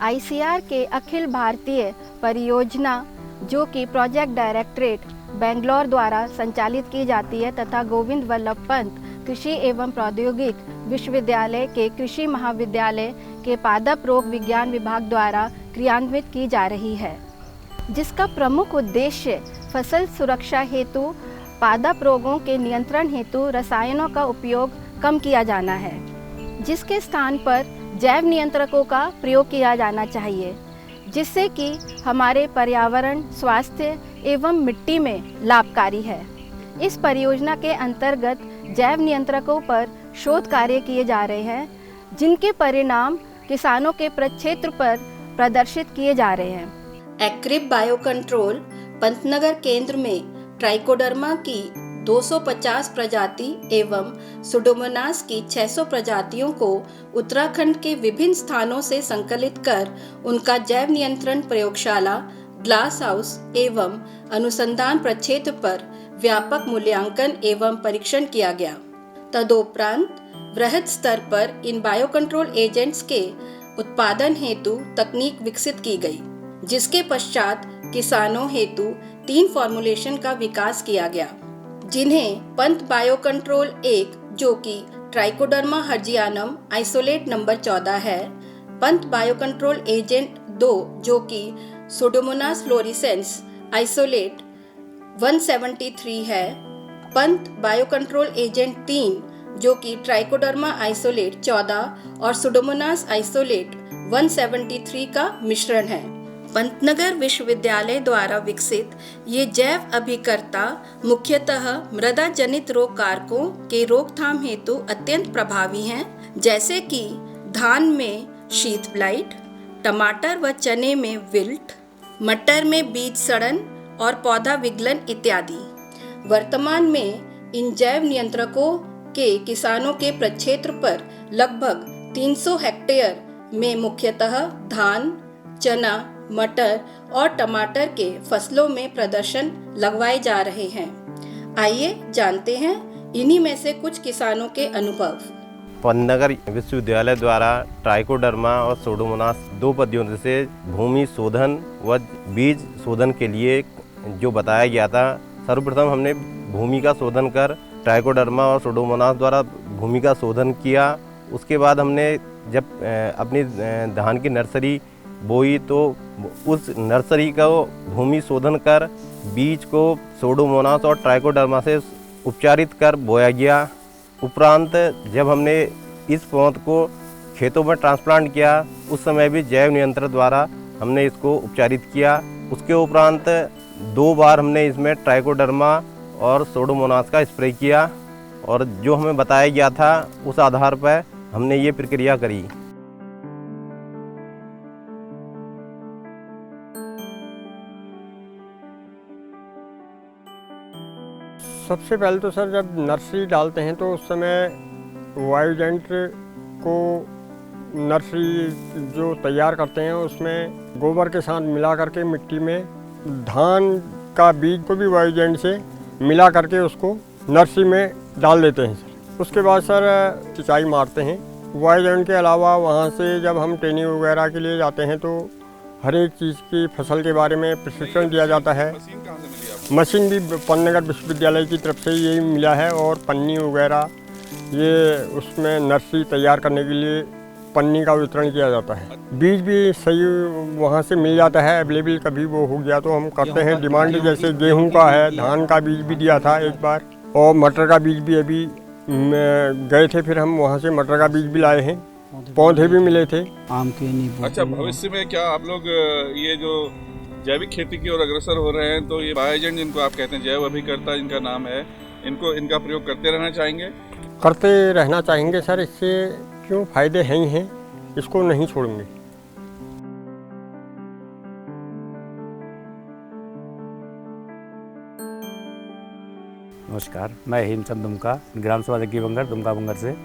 ICR के अखिल भारतीय परियोजना जो कि प्रोजेक्ट डायरेक्टरेट बेंगलोर द्वारा संचालित की जाती है तथा गोविंद वल्लभ पंत कृषि एवं प्रौद्योगिक विश्वविद्यालय के कृषि महाविद्यालय के पादप रोग विज्ञान विभाग द्वारा क्रियान्वित की जा रही है, जिसका प्रमुख उद्देश्य फसल सुरक्षा हेतु पादप रोगों के नियंत्रण हेतु रसायनों का उपयोग कम किया जाना है, जिसके स्थान पर जैव नियंत्रकों का प्रयोग किया जाना चाहिए, जिससे कि हमारे पर्यावरण, स्वास्थ्य एवं मिट्टी में लाभकारी है। इस परियोजना के अंतर्गत जैव नियंत्रकों पर शोध कार्य किए जा रहे हैं, जिनके परिणाम किसानों के प्रक्षेत्र पर प्रदर्शित किए जा रहे हैं। एक्रिब बायो कंट्रोल पंतनगर केंद्र में ट्राइकोडर्मा की 250 प्रजाति एवं सुडोमोनास की 600 प्रजातियों को उत्तराखंड के विभिन्न स्थानों से संकलित कर उनका जैव नियंत्रण प्रयोगशाला, ग्लास हाउस एवं अनुसंधान प्रक्षेत्र पर व्यापक मूल्यांकन एवं परीक्षण किया गया। तदोपरांत वृहद स्तर पर इन बायो कंट्रोल एजेंट्स के उत्पादन हेतु तकनीक विकसित की गई, जिसके पश्चात किसानों हेतु 3 फॉर्मुलेशन का विकास किया गया, जिन्हें पंत बायो कंट्रोल 1 जो कि ट्राइकोडर्मा हर्जियानम आइसोलेट नंबर 14 है, पंत बायो कंट्रोल एजेंट 2 जो कि सुडोमोनास फ्लोरिसेंस आइसोलेट 173 है, पंत बायो कंट्रोल एजेंट 3 जो कि ट्राइकोडर्मा आइसोलेट 14 और सुडोमोनास आइसोलेट 173 का मिश्रण है। पंतनगर विश्वविद्यालय द्वारा विकसित ये जैव अभिकर्ता मुख्यतः मृदा जनित रोग कारकों के रोकथाम हेतु अत्यंत प्रभावी हैं, जैसे कि धान में शीत ब्लाइट, टमाटर व चने में विल्ट, मटर में बीज सड़न और पौधा विगलन इत्यादि। वर्तमान में इन जैव नियंत्रकों के किसानों के प्रक्षेत्र पर लगभग 300 हेक्टेयर में मुख्यतः धान, चना, मटर और टमाटर के फसलों में प्रदर्शन लगवाए जा रहे हैं। आइए जानते हैं इन्हीं में से कुछ किसानों के अनुभव। पंतनगर विश्वविद्यालय द्वारा ट्राइकोडर्मा और सुडोमोनास 2 पद्धतियों से भूमि शोधन व बीज शोधन के लिए जो बताया गया था, सर्वप्रथम हमने भूमि का शोधन कर ट्राइकोडर्मा और सुडोमोनास द्वारा भूमि का शोधन किया। उसके बाद हमने जब अपनी धान की नर्सरी बोई तो उस नर्सरी को भूमि शोधन कर बीज को सुडोमोनास और ट्राइकोडर्मा से उपचारित कर बोया गया। उपरांत जब हमने इस पौध को खेतों में ट्रांसप्लांट किया, उस समय भी जैव नियंत्रण द्वारा हमने इसको उपचारित किया। उसके उपरांत 2 बार हमने इसमें ट्राइकोडर्मा और सुडोमोनास का स्प्रे किया और जो हमें बताया गया था उस आधार पर हमने ये प्रक्रिया करी। सबसे पहले तो सर जब नर्सरी डालते हैं तो उस समय बायोएजेंट को नर्सरी जो तैयार करते हैं उसमें गोबर के साथ मिला करके मिट्टी में धान का बीज को भी बायोएजेंट से मिला करके उसको नर्सरी में डाल देते हैं सर। उसके बाद सर सिंचाई मारते हैं। बायोएजेंट के अलावा वहाँ से जब हम ट्रेनिंग वगैरह के लिए जाते हैं तो हर एक चीज़ की फसल के बारे में प्रशिक्षण दिया जाता है। मशीन भी पंतनगर विश्वविद्यालय की तरफ से यही मिला है और पन्नी वगैरह ये उसमें नर्सरी तैयार करने के लिए पन्नी का वितरण किया जाता है। बीज भी सही वहाँ से मिल जाता है अवेलेबल, कभी वो हो गया तो हम करते हैं डिमांड, जैसे गेहूं का है, धान का बीज भी दिया था एक बार और मटर का बीज भी अभी गए थे, फिर हम वहाँ से मटर का बीज भी लाए हैं, पौधे भी मिले थे आम के। नहीं अच्छा, भविष्य में क्या आप लोग ये जो जैविक खेती की ओर अग्रसर हो रहे हैं तो ये बायोएजेंट जिनको आप कहते हैं जैव अभिकर्ता जिनका नाम है, इनका प्रयोग करते रहना चाहेंगे? करते रहना चाहेंगे सर, इससे क्यों फायदे हैं ही हैं, इसको नहीं छोड़ेंगे। नमस्कार, मैं हेमचंद दुमका, ग्राम सभा जग्गी बंगर दुमका बंगर से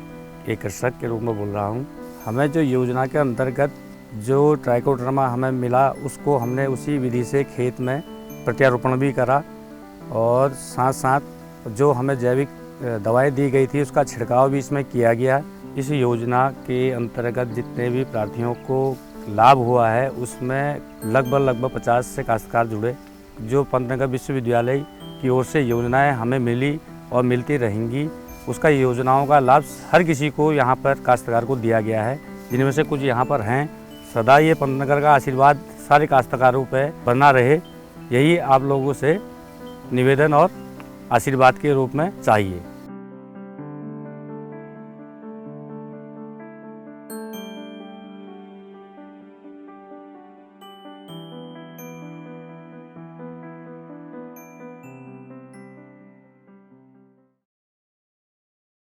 एक कृषक के रूप में बोल रहा हूँ। हमें जो योजना के अंतर्गत जो ट्राइकोडर्मा हमें मिला उसको हमने उसी विधि से खेत में प्रत्यारोपण भी करा और साथ साथ जो हमें जैविक दवाएं दी गई थी उसका छिड़काव भी इसमें किया गया। इस योजना के अंतर्गत जितने भी प्रार्थियों को लाभ हुआ है उसमें लगभग 50 से काश्तकार जुड़े। जो पंतनगर विश्वविद्यालय की ओर से योजनाएं हमें मिली और मिलती रहेंगी, उसका योजनाओं का लाभ हर किसी को यहाँ पर काश्तकार को दिया गया है, जिनमें से कुछ यहाँ पर हैं। सदा ये पंतनगर का आशीर्वाद सारे काश्तकारों पर बना रहे, यही आप लोगों से निवेदन और आशीर्वाद के रूप में चाहिए।